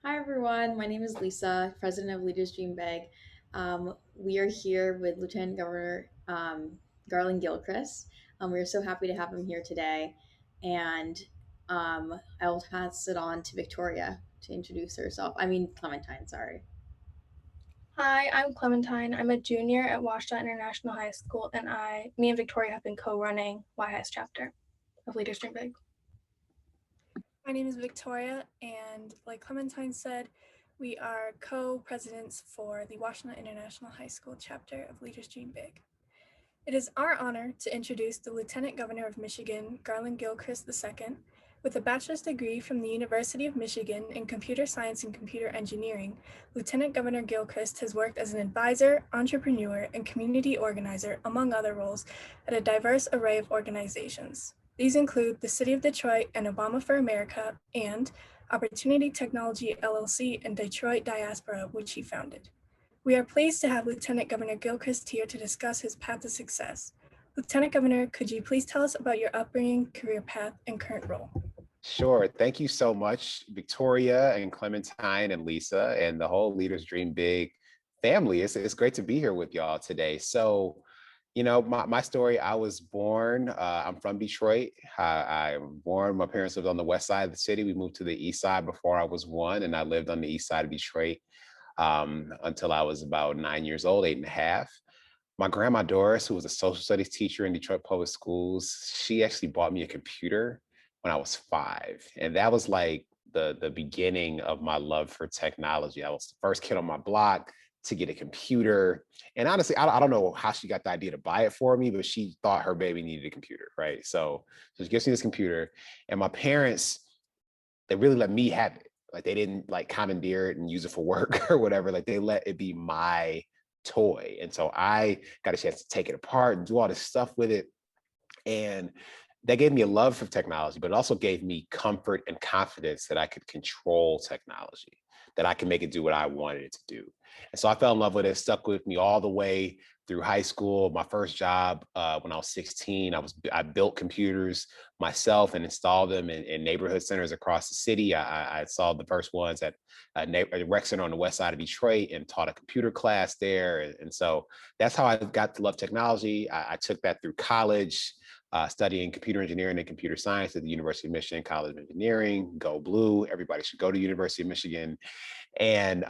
Hi everyone, my name is Lisa, president of Leaders Dream Big. We are here with Lieutenant Governor Garlin Gilchrist. We are so happy to have him here today, and I will pass it on to Victoria to introduce herself. I mean Clementine, sorry. Hi, I'm Clementine. I'm a junior at Washington International High School, and me and Victoria have been co-running YHS chapter of Leaders Dream Big. My name is Victoria, and like Clementine said, we are co-presidents for the Washington International High School chapter of Leaders Dream Big. It is our honor to introduce the Lieutenant Governor of Michigan, Garlin Gilchrist II. With a bachelor's degree from the University of Michigan in computer science and computer engineering, Lieutenant Governor Gilchrist has worked as an advisor, entrepreneur, and community organizer, among other roles, at a diverse array of organizations. These include the City of Detroit and Obama for America and Opportunity Technology LLC and Detroit Diaspora, which he founded. We are pleased to have Lieutenant Governor Gilchrist here to discuss his path to success. Lieutenant Governor, could you please tell us about your upbringing, career path, and current role? Sure. Thank you so much, Victoria and Clementine and Lisa and the whole Leaders Dream Big family. It's great to be here with y'all today. So, my story, I was born, I'm from Detroit. I'm born, my parents lived on the west side of the city. We moved to the east side before I was one, and I lived on the east side of Detroit until I was about 9 years old, 8.5. My grandma Doris, who was a social studies teacher in Detroit Public Schools, she actually bought me a computer when I was 5. And that was like the beginning of my love for technology. I was the first kid on my block to get a computer. And honestly, I don't know how she got the idea to buy it for me, but she thought her baby needed a computer, right? So she gives me this computer. And my parents, they really let me have it. Like they didn't like commandeer it and use it for work or whatever. Like they let it be my toy. And so I got a chance to take it apart and do all this stuff with it. And that gave me a love for technology, but it also gave me comfort and confidence that I could control technology, that I can make it do what I wanted it to do. And so I fell in love with it, stuck with me all the way through high school. My first job when I was 16, I built computers myself and installed them in neighborhood centers across the city. I installed the first ones at a rec center on the west side of Detroit and taught a computer class there. And so that's how I got to love technology. I took that through college. Studying computer engineering and computer science at the University of Michigan College of Engineering. Go Blue! Everybody should go to University of Michigan. And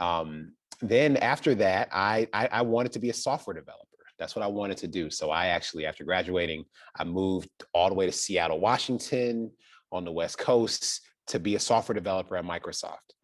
then after that, I wanted to be a software developer. That's what I wanted to do. So I actually, after graduating, I moved all the way to Seattle, Washington, on the West Coast to be a software developer at Microsoft.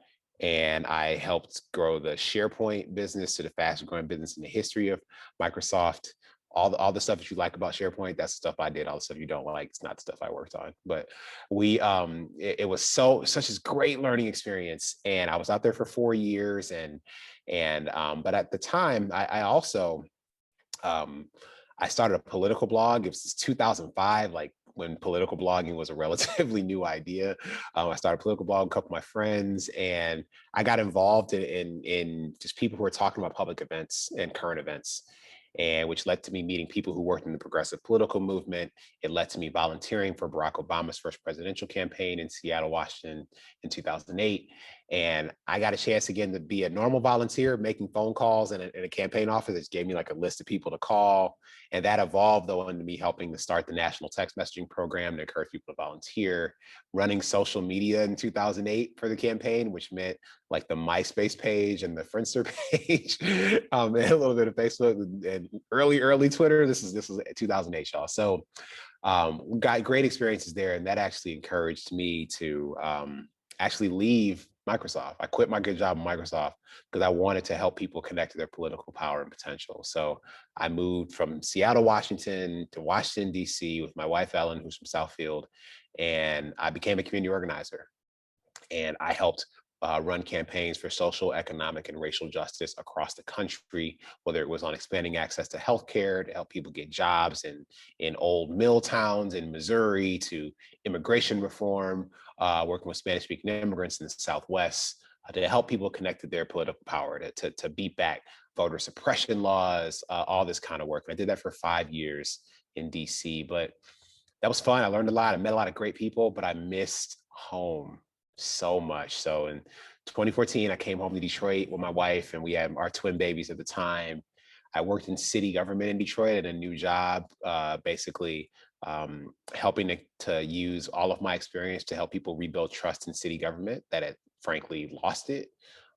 And I helped grow the SharePoint business to the fastest growing business in the history of Microsoft. All the stuff that you like about SharePoint, that's the stuff I did. All the stuff you don't like, it's not the stuff I worked on. But it was such a great learning experience. And I was out there for 4 years. But at the time, I also I started a political blog. It was 2005, like when political blogging was a relatively new idea. I started a political blog with a couple of my friends, and I got involved in just people who were talking about public events and current events, and which led to me meeting people who worked in the progressive political movement. It led to me volunteering for Barack Obama's first presidential campaign in Seattle, Washington in 2008. And I got a chance again to be a normal volunteer, making phone calls in a campaign office. It gave me like a list of people to call. And that evolved though into me helping to start the national text messaging program to encourage people to volunteer, running social media in 2008 for the campaign, which meant like the MySpace page and the Friendster page, and a little bit of Facebook and early Twitter. This is 2008, y'all. So got great experiences there, and that actually encouraged me to actually leave Microsoft. I quit my good job at Microsoft because I wanted to help people connect to their political power and potential. So I moved from Seattle, Washington to Washington, D.C. with my wife, Ellen, who's from Southfield, and I became a community organizer. And I helped run campaigns for social, economic, and racial justice across the country, whether it was on expanding access to healthcare to help people get jobs in old mill towns in Missouri, to immigration reform, working with Spanish-speaking immigrants in the Southwest, to help people connect to their political power, to beat back voter suppression laws, all this kind of work. And I did that for 5 years in DC, but that was fun. I learned a lot. I met a lot of great people, but I missed home so much. So in 2014, I came home to Detroit with my wife, and we had our twin babies at the time. I worked in city government in Detroit at a new job, basically helping to use all of my experience to help people rebuild trust in city government that had frankly lost it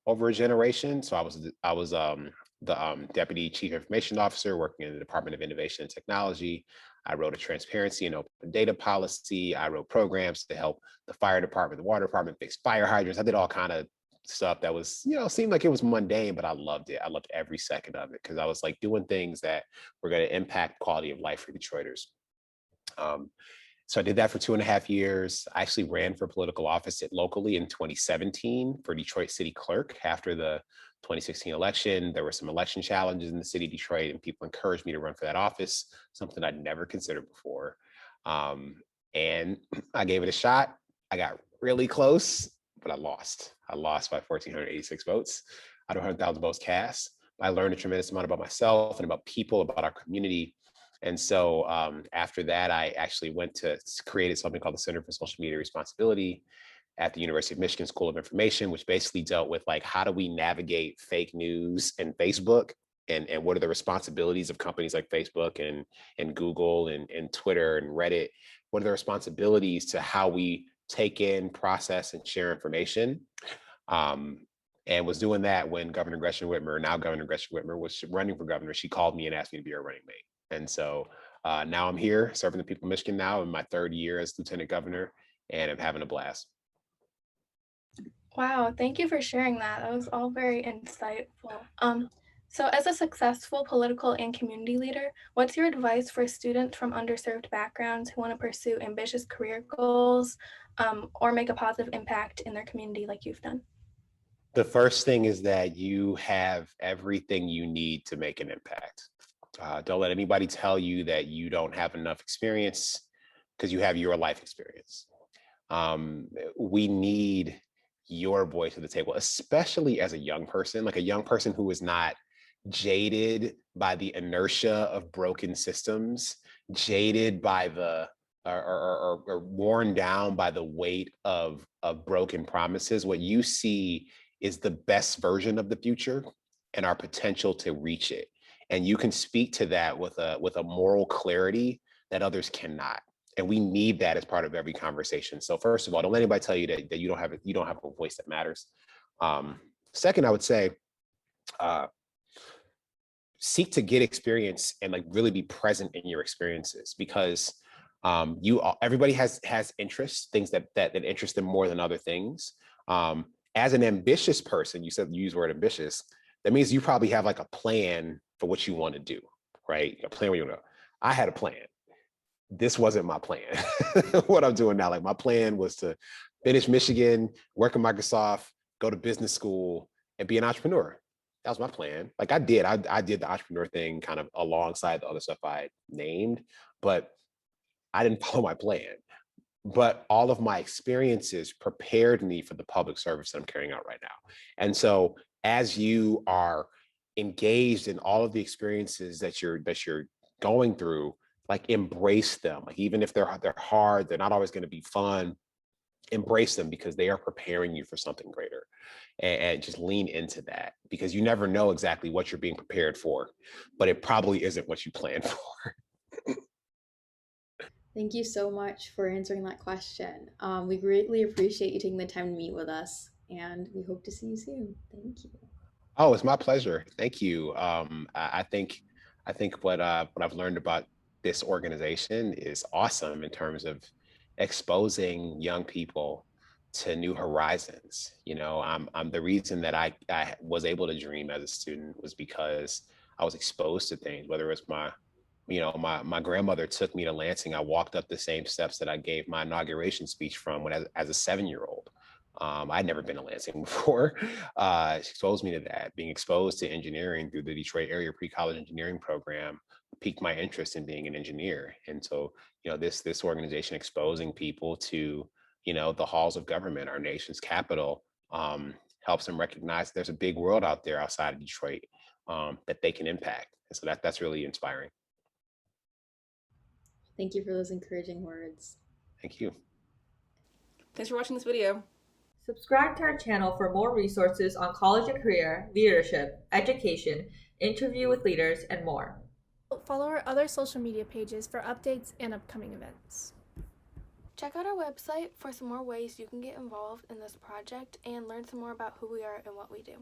over a generation. So I was the deputy chief information officer working in the Department of Innovation and Technology. I wrote a transparency and open data policy. I wrote programs to help the fire department, the water department fix fire hydrants. I did all kind of stuff that was, seemed like it was mundane, but I loved it. I loved every second of it because I was like doing things that were going to impact quality of life for Detroiters. So I did that for 2.5 years. I actually ran for political office locally in 2017 for Detroit City Clerk after the 2016 election. There were some election challenges in the city of Detroit, and people encouraged me to run for that office, something I'd never considered before. And I gave it a shot. I got really close, but I lost. I lost by 1,486 votes out of 100,000 votes cast. I learned a tremendous amount about myself and about people, about our community. And so after that, I actually went to created something called the Center for Social Media Responsibility at the University of Michigan School of Information, which basically dealt with like, how do we navigate fake news and Facebook, and what are the responsibilities of companies like Facebook and Google and Twitter and Reddit? What are the responsibilities to how we take in, process, and share information? And was doing that when Governor Gretchen Whitmer, now Governor Gretchen Whitmer, was running for governor. She called me and asked me to be her running mate. And so now I'm here serving the people of Michigan now in my 3rd year as lieutenant governor, and I'm having a blast. Wow, thank you for sharing that. That was all very insightful. So as a successful political and community leader, what's your advice for students from underserved backgrounds who want to pursue ambitious career goals or make a positive impact in their community like you've done? The first thing is that you have everything you need to make an impact. Don't let anybody tell you that you don't have enough experience, because you have your life experience. We need your voice at the table, especially as a young person, like a young person who is not jaded by the inertia of broken systems, jaded by the or worn down by the weight of broken promises. What you see is the best version of the future and our potential to reach it. And you can speak to that with a moral clarity that others cannot. And we need that as part of every conversation. So first of all, don't let anybody tell you that you don't have a voice that matters. Second, I would say seek to get experience and like really be present in your experiences, because everybody has interests, things that interest them more than other things. As an ambitious person, you use the word ambitious, that means you probably have like a plan for what you want to do, right? A plan where you know. I had a plan. This wasn't my plan. What I'm doing now, like my plan was to finish Michigan, work at Microsoft, go to business school, and be an entrepreneur. That was my plan. Like I did the entrepreneur thing kind of alongside the other stuff I named, but I didn't follow my plan. But all of my experiences prepared me for the public service that I'm carrying out right now. And so as you are engaged in all of the experiences that you're going through, like embrace them. Like even if they're hard, they're not always going to be fun. Embrace them because they are preparing you for something greater. And just lean into that, because you never know exactly what you're being prepared for, but it probably isn't what you planned for. Thank you so much for answering that question. We greatly appreciate you taking the time to meet with us, and we hope to see you soon. Thank you. Oh, it's my pleasure. Thank you. I think what I've learned about this organization is awesome in terms of exposing young people to new horizons. I'm the reason that I was able to dream as a student was because I was exposed to things, whether it's my grandmother took me to Lansing. I walked up the same steps that I gave my inauguration speech from as a 7-year-old. I'd never been to Lansing before. She exposed me to that. Being exposed to engineering through the Detroit area pre-college engineering program piqued my interest in being an engineer. And so, this organization exposing people to, the halls of government, our nation's capital, helps them recognize there's a big world out there outside of Detroit that they can impact. And so that's really inspiring. Thank you for those encouraging words. Thank you. Thanks for watching this video. Subscribe to our channel for more resources on college and career, leadership, education, interview with leaders, and more. Follow our other social media pages for updates and upcoming events. Check out our website for some more ways you can get involved in this project and learn some more about who we are and what we do.